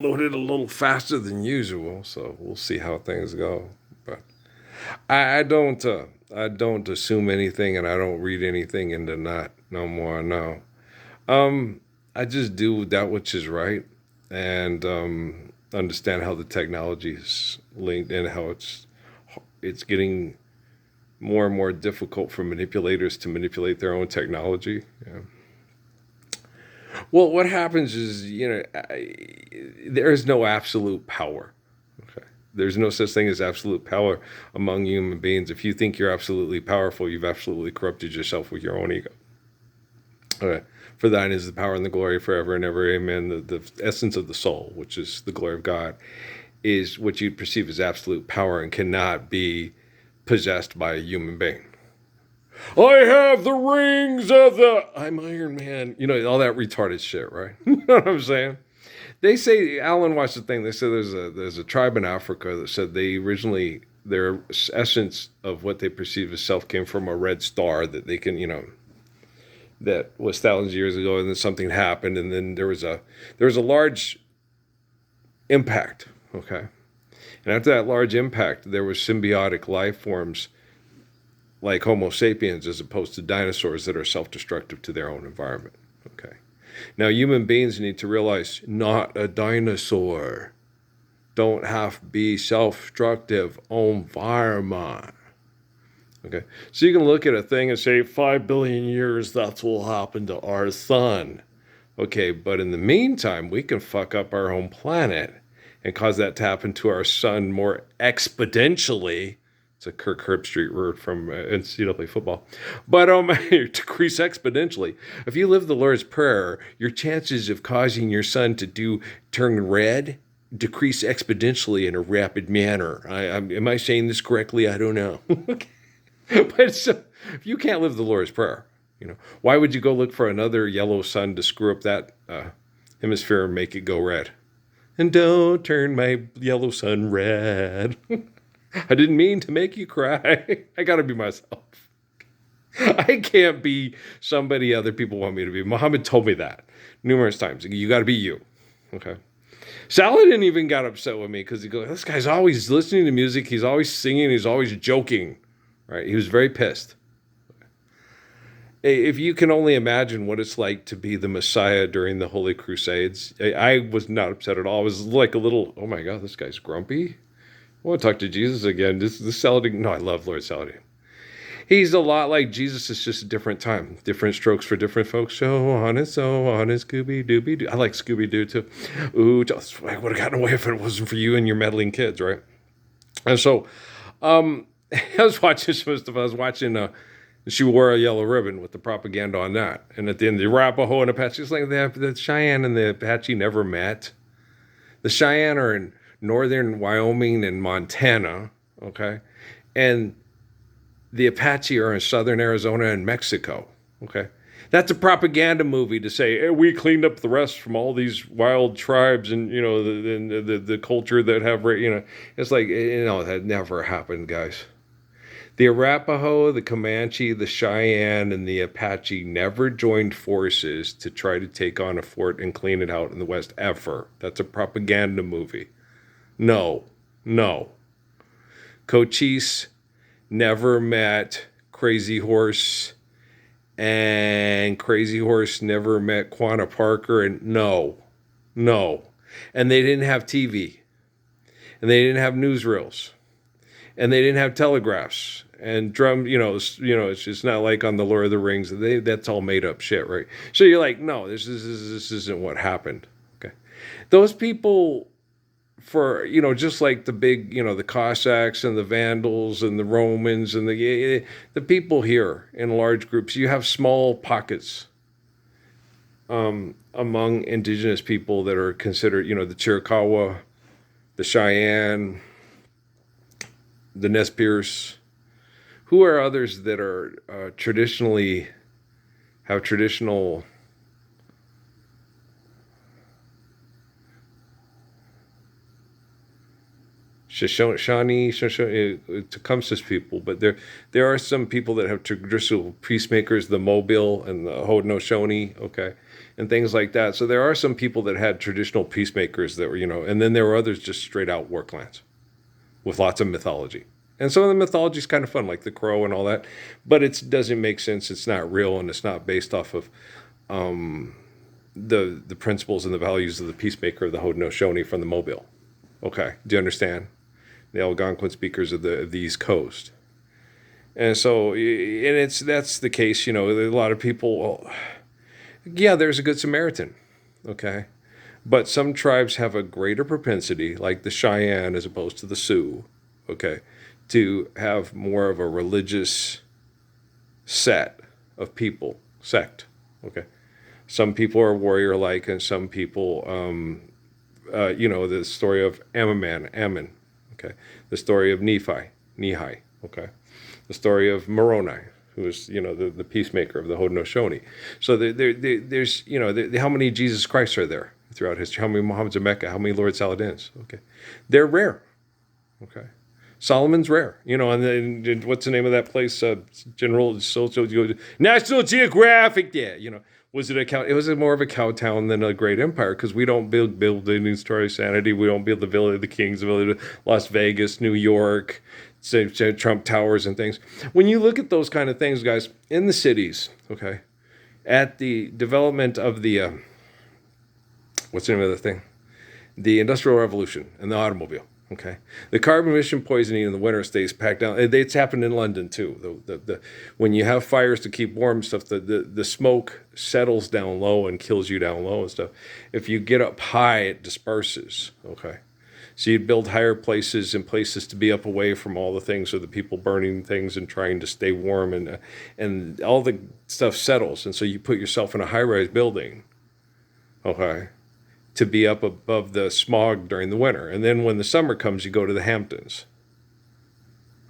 loaded a little faster than usual, so we'll see how things go. But I don't assume anything, and I don't read anything into not no more. No, um, I just do that which is right, and understand how the technology is linked and how it's getting more and more difficult for manipulators to manipulate their own technology. Yeah. Well, what happens is, there is no absolute power. Okay. There's no such thing as absolute power among human beings. If you think you're absolutely powerful, you've absolutely corrupted yourself with your own ego. Okay. For thine is the power and the glory forever and ever. Amen. The essence of the soul, which is the glory of God, is what you perceive as absolute power and cannot be possessed by a human being. I have the rings of the. I'm Iron Man. All that retarded shit, right? You know what I'm saying? They say Alan watched the thing. They said there's a tribe in Africa that said they originally their essence of what they perceive as self came from a red star that they can that was thousands of years ago, and then something happened, and then there was a large impact. Okay, and after that large impact, there was symbiotic life forms like Homo sapiens as opposed to dinosaurs that are self-destructive to their own environment. Okay. Now, human beings need to realize not a dinosaur. Don't have to be self-destructive environment. Okay. So you can look at a thing and say, 5 billion years, that's what will happen to our sun. Okay. But in the meantime, we can fuck up our own planet and cause that to happen to our sun more exponentially. It's a Kirk Herbstreit word from NCAA football. But decrease exponentially. If you live the Lord's Prayer, your chances of causing your sun to turn red decrease exponentially in a rapid manner. Am I saying this correctly? I don't know. But so, if you can't live the Lord's Prayer, why would you go look for another yellow sun to screw up that hemisphere and make it go red? And don't turn my yellow sun red. I didn't mean to make you cry. I gotta be myself. I can't be somebody other people want me to be. Muhammad told me that numerous times. You gotta be you. Okay. Saladin even got upset with me because he goes, this guy's always listening to music. He's always singing. He's always joking. Right. He was very pissed. If you can only imagine what it's like to be the Messiah during the Holy Crusades, I was not upset at all. I was like a little, oh my God, this guy's grumpy. I want to talk to Jesus again. This Saladin. No, I love Lord Saladin. He's a lot like Jesus. It's just a different time, different strokes for different folks. So on and Scooby Dooby Doo. I like Scooby Doo too. Ooh, I would have gotten away if it wasn't for you and your meddling kids, right? And so, I was watching some stuff. I was watching. She wore a yellow ribbon with the propaganda on that. And at the end, the Arapaho and Apache, it's like the Cheyenne and the Apache never met. The Cheyenne are in northern Wyoming and Montana, okay? And the Apache are in southern Arizona and Mexico, okay? That's a propaganda movie to say, hey, we cleaned up the rest from all these wild tribes and, the culture that have, it's like, that never happened, guys. The Arapaho, the Comanche, the Cheyenne, and the Apache never joined forces to try to take on a fort and clean it out in the West ever. That's a propaganda movie. No, no. Cochise never met Crazy Horse, and Crazy Horse never met Quanah Parker, and no, no. And they didn't have TV, and they didn't have newsreels, and they didn't have telegraphs and drum. It's just not like on the Lord of the Rings. That's all made up shit, right? So you're like, no, this isn't what happened. Okay, those people for just like the big the Cossacks and the Vandals and the Romans and the people here in large groups. You have small pockets among indigenous people that are considered the Chiricahua, the Cheyenne, the Nez Perce. Who are others that are traditionally have traditional Tecumseh's people, but there are some people that have traditional peacemakers, the Mobile and the Haudenosaunee, okay, and things like that. So there are some people that had traditional peacemakers that were, and then there were others just straight out war clans with lots of mythology. And some of the mythology is kind of fun, like the Crow and all that, but it doesn't make sense. It's not real, and it's not based off of the principles and the values of the peacemaker of the Haudenosaunee from the Mobile. Okay, do you understand? The Algonquin speakers of the East Coast. And so, that's the case. A lot of people, well, yeah, there's a Good Samaritan, okay? But some tribes have a greater propensity, like the Cheyenne as opposed to the Sioux, okay, to have more of a religious set of people, sect, okay? Some people are warrior-like, and some people, the story of Ammon, okay? The story of Nehi, okay? The story of Moroni, who is, the peacemaker of the Haudenosaunee. So there's, how many Jesus Christs are there throughout history? How many Muhammad's of Mecca? How many Lord Saladins? Okay. They're rare, okay? Solomon's rare, and then what's the name of that place? National Geographic, yeah, Was it a cow? It was more of a cow town than a great empire, because we don't build buildings to our sanity. We don't build the Village of the Kings, the Village of Las Vegas, New York, say, Trump Towers and things. When you look at those kind of things, guys, in the cities, okay, at the development of the, what's the name of the thing? The Industrial Revolution and the automobile. Okay, the carbon emission poisoning in the winter stays packed down. It's happened in London too. The when you have fires to keep warm stuff, the smoke settles down low and kills you down low and stuff. If you get up high, it disperses. Okay, so you build higher places and places to be up away from all the things of the people burning things and trying to stay warm, and all the stuff settles, and so you put yourself in a high-rise building. Okay, to be up above the smog during the winter. And then when the summer comes, you go to the Hamptons.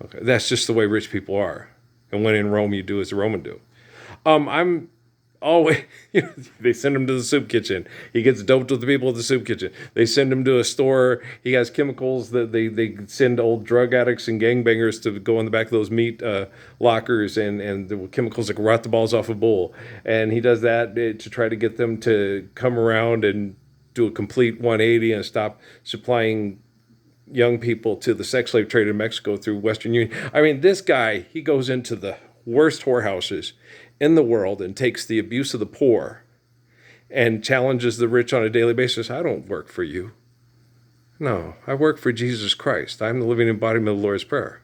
Okay, that's just the way rich people are. And when in Rome, you do as the Roman do. I'm always, they send him to the soup kitchen. He gets doped with the people at the soup kitchen. They send him to a store. He has chemicals that they send old drug addicts and gangbangers to go in the back of those meat lockers and the chemicals that can rot the balls off a bull. And he does that to try to get them to come around and do a complete 180 and stop supplying young people to the sex slave trade in Mexico through Western Union. I mean, this guy, he goes into the worst whorehouses in the world and takes the abuse of the poor and challenges the rich on a daily basis. I don't work for you. No, I work for Jesus Christ. I'm the living embodiment of the Lord's Prayer.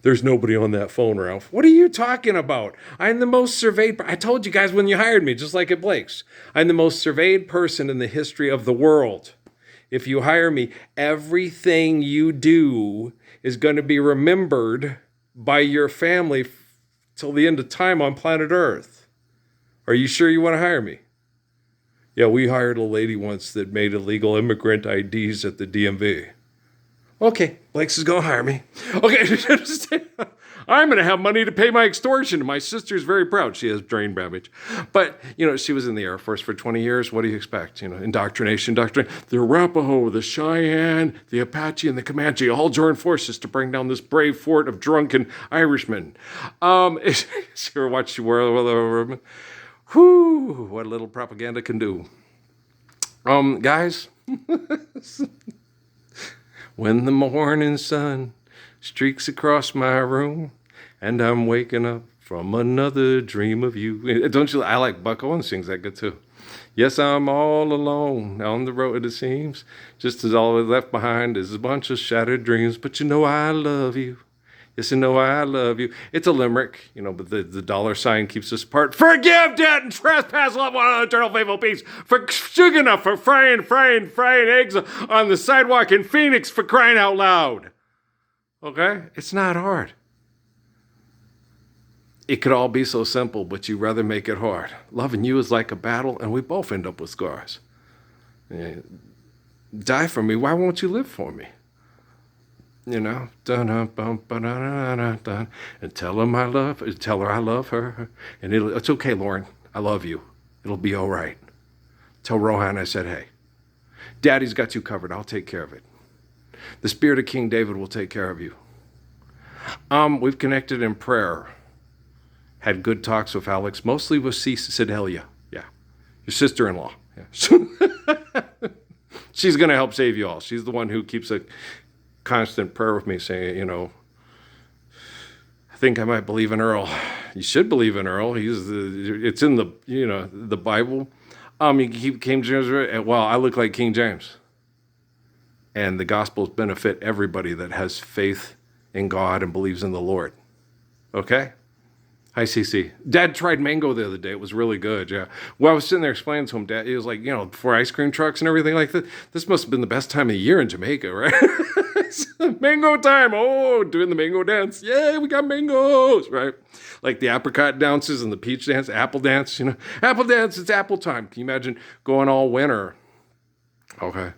There's nobody on that phone, Ralph. What are you talking about? I'm the most surveyed. I told you guys when you hired me, just like at Blake's. I'm the most surveyed person in the history of the world. If you hire me, everything you do is going to be remembered by your family till the end of time on planet Earth. Are you sure you want to hire me? Yeah, we hired a lady once that made illegal immigrant IDs at the DMV. Okay, Blake's is going to hire me. Okay, I'm going to have money to pay my extortion. My sister's very proud. She has brain damage. But, she was in the Air Force for 20 years. What do you expect? Indoctrination. The Arapaho, the Cheyenne, the Apache, and the Comanche all joined forces to bring down this brave fort of drunken Irishmen. You ever watch World? Whew, what a little propaganda can do. Guys... When the morning sun streaks across my room and I'm waking up from another dream of you. Don't you? I like Buck Owens sings that good too. Yes, I'm all alone on the road, it seems. Just as all left behind is a bunch of shattered dreams. But I love you. Yes, I love you. It's a limerick, but the dollar sign keeps us apart. Forgive debt and trespass, love one another, eternal faithful peace. For sugar enough for frying eggs on the sidewalk in Phoenix, for crying out loud. Okay? It's not hard. It could all be so simple, but you rather make it hard. Loving you is like a battle, and we both end up with scars. Die for me. Why won't you live for me? Dun, dun, dun, dun, dun, and tell her I love her, and it's okay, Lauren, I love you. It'll be all right. Tell Rohan I said, hey, Daddy's got you covered. I'll take care of it. The spirit of King David will take care of you. We've connected in prayer. Had good talks with Alex, mostly with Sedelia. Yeah. Your sister-in-law. Yeah. She's going to help save you all. She's the one who keeps a constant prayer with me saying, I think I might believe in Earl. You should believe in Earl. It's in the Bible. You keep King James, well, I look like King James. And the Gospels benefit everybody that has faith in God and believes in the Lord. Okay? Hi, Cece. Dad tried mango the other day. It was really good, yeah. Well, I was sitting there explaining to him, Dad, he was like, for ice cream trucks and everything like that, this must have been the best time of year in Jamaica, right? Mango time. Oh, doing the mango dance. Yay, we got mangoes, right? Like the apricot dances and the peach dance, apple dance, Apple dance, it's apple time. Can you imagine going all winter? Okay.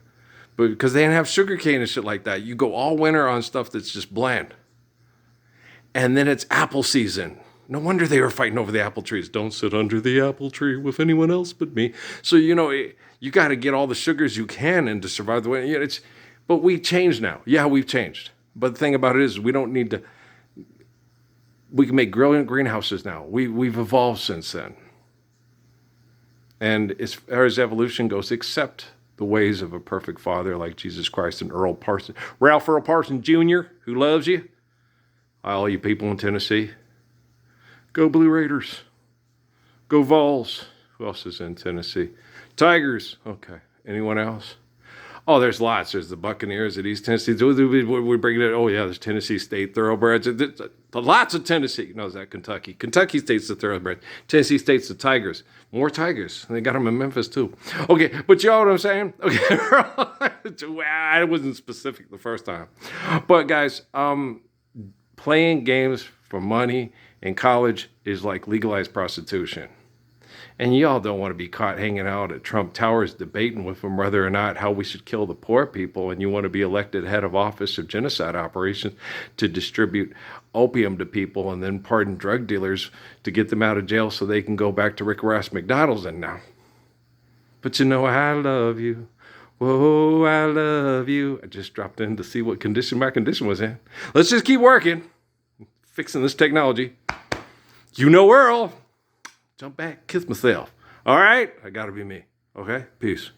But because they didn't have sugar cane and shit like that, you go all winter on stuff that's just bland. And then it's apple season. No wonder they were fighting over the apple trees. Don't sit under the apple tree with anyone else but me. So, you got to get all the sugars you can in to survive the way. But we changed now. Yeah, we've changed. But the thing about it is we don't need to. We can make greenhouses now. We've evolved since then. And as far as evolution goes, accept the ways of a perfect father like Jesus Christ and Ralph Earl Parsons Jr., who loves you. All you people in Tennessee. Go Blue Raiders. Go Vols. Who else is in Tennessee? Tigers. Okay. Anyone else? Oh, there's lots. There's the Buccaneers at East Tennessee. We're bringing it. Oh, yeah, there's Tennessee State Thoroughbreds. Lots of Tennessee. No, is that Kentucky? Kentucky State's the Thoroughbreds. Tennessee State's the Tigers. More Tigers. They got them in Memphis, too. Okay, but you know what I'm saying? Okay. I wasn't specific the first time. But, guys, playing games for money in college is like legalized prostitution. And y'all don't want to be caught hanging out at Trump Towers debating with them whether or not how we should kill the poor people, and you want to be elected head of office of genocide operations to distribute opium to people and then pardon drug dealers to get them out of jail so they can go back to Rick Ross McDonald's and now. But I love you. Whoa, I love you. I just dropped in to see what condition my condition was in. Let's just keep working. Fixing this technology. Earl. Jump back, kiss myself. All right? I gotta be me. Okay? Peace.